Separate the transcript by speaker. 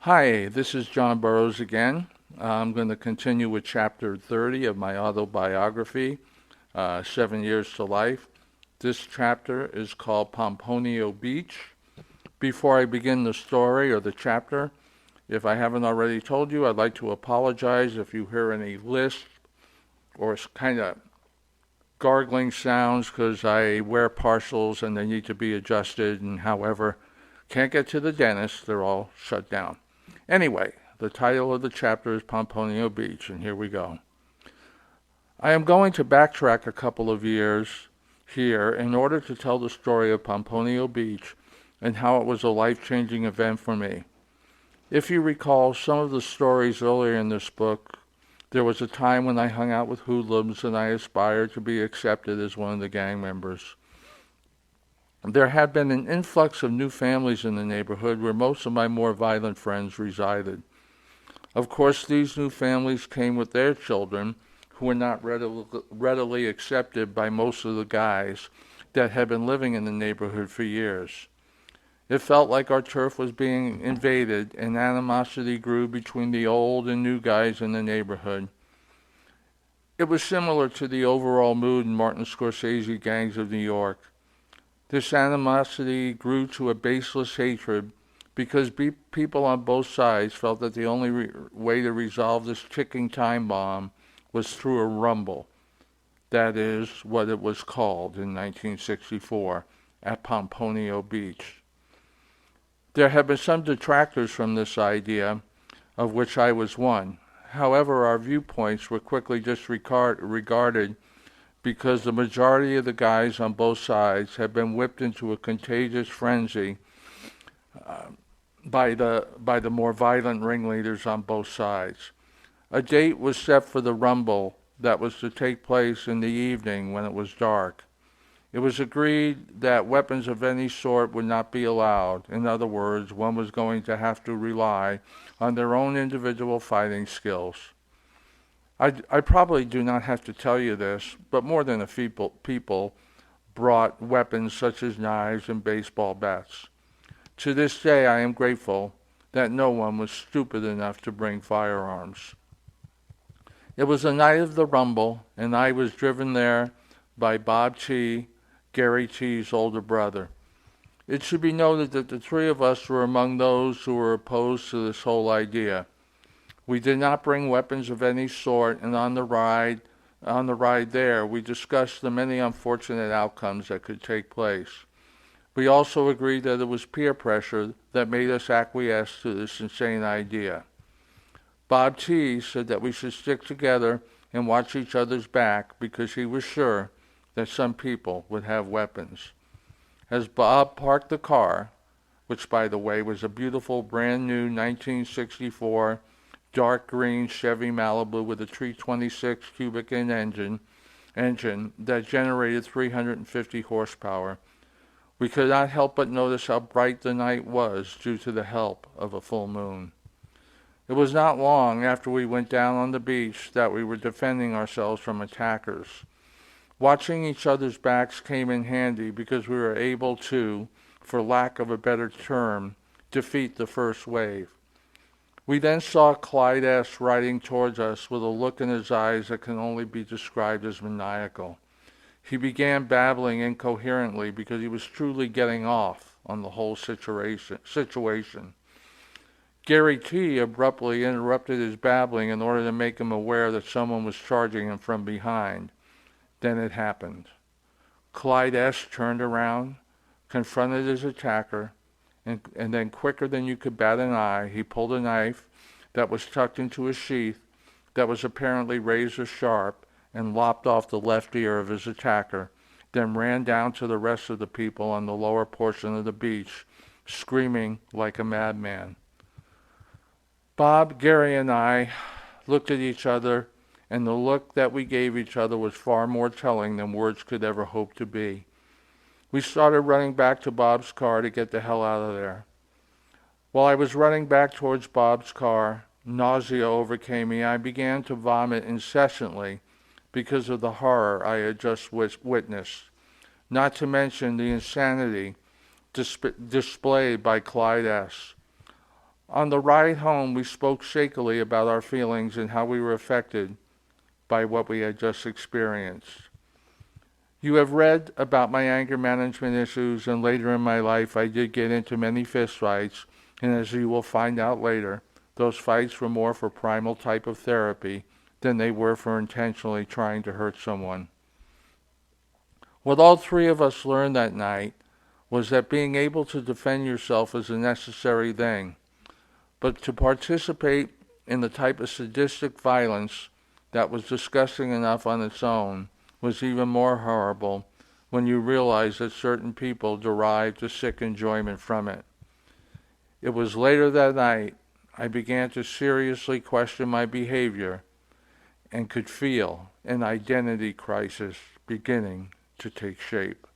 Speaker 1: Hi, this is John Burroughs again. I'm going to continue with chapter 30 of my autobiography, 7 Years to Life. This chapter is called Pomponio Beach. Before I begin the story or the chapter, if I haven't already told you, I'd like to apologize if you hear any lisp or kind of gargling sounds because I wear partials and they need to be adjusted, and however, can't get to the dentist, they're all shut down. Anyway, the title of the chapter is Pomponio Beach, and here we go. I am going to backtrack a couple of years here in order to tell the story of Pomponio Beach and how it was a life-changing event for me. If you recall some of the stories earlier in this book, there was a time when I hung out with hoodlums and I aspired to be accepted as one of the gang members. There had been an influx of new families in the neighborhood where most of my more violent friends resided. Of course, these new families came with their children, who were not readily accepted by most of the guys that had been living in the neighborhood for years. It felt like our turf was being invaded, and animosity grew between the old and new guys in the neighborhood. It was similar to the overall mood in Martin Scorsese Gangs of New York. This animosity grew to a baseless hatred because people on both sides felt that the only way to resolve this ticking time bomb was through a rumble. That is what it was called in 1964 at Pomponio Beach. There have been some detractors from this idea, of which I was one. However, our viewpoints were quickly disregarded because the majority of the guys on both sides had been whipped into a contagious frenzy by the more violent ringleaders on both sides. A date was set for the rumble that was to take place in the evening when it was dark. It was agreed that weapons of any sort would not be allowed. In other words, one was going to have to rely on their own individual fighting skills. I probably do not have to tell you this, but more than a few people brought weapons such as knives and baseball bats. To this day, I am grateful that no one was stupid enough to bring firearms. It was the night of the rumble, and I was driven there by Bob T., Gary T.'s older brother. It should be noted that the three of us were among those who were opposed to this whole idea. We did not bring weapons of any sort, and on the ride there, we discussed the many unfortunate outcomes that could take place. We also agreed that it was peer pressure that made us acquiesce to this insane idea. Bob T. said that we should stick together and watch each other's back because he was sure that some people would have weapons. As Bob parked the car, which by the way was a beautiful brand new 1964 dark green Chevy Malibu with a 326 cubic inch engine that generated 350 horsepower, we could not help but notice how bright the night was due to the help of a full moon. It was not long after we went down on the beach that we were defending ourselves from attackers. Watching each other's backs came in handy because we were able to, for lack of a better term, defeat the first wave. We then saw Clyde S. riding towards us with a look in his eyes that can only be described as maniacal. He began babbling incoherently because he was truly getting off on the whole situation. Gary T. abruptly interrupted his babbling in order to make him aware that someone was charging him from behind. Then it happened. Clyde S. turned around, confronted his attacker, and then quicker than you could bat an eye, he pulled a knife that was tucked into a sheath that was apparently razor sharp and lopped off the left ear of his attacker, then ran down to the rest of the people on the lower portion of the beach, screaming like a madman. Bob, Gary, and I looked at each other, and the look that we gave each other was far more telling than words could ever hope to be. We started running back to Bob's car to get the hell out of there. While I was running back towards Bob's car, nausea overcame me. I began to vomit incessantly because of the horror I had just witnessed, not to mention the insanity displayed by Clyde S. On the ride home, we spoke shakily about our feelings and how we were affected by what we had just experienced. You have read about my anger management issues, and later in my life I did get into many fistfights, and as you will find out later, those fights were more for primal type of therapy than they were for intentionally trying to hurt someone. What all three of us learned that night was that being able to defend yourself is a necessary thing, but to participate in the type of sadistic violence that was disgusting enough on its own was even more horrible when you realize that certain people derived a sick enjoyment from it. It was later that night I began to seriously question my behavior and could feel an identity crisis beginning to take shape.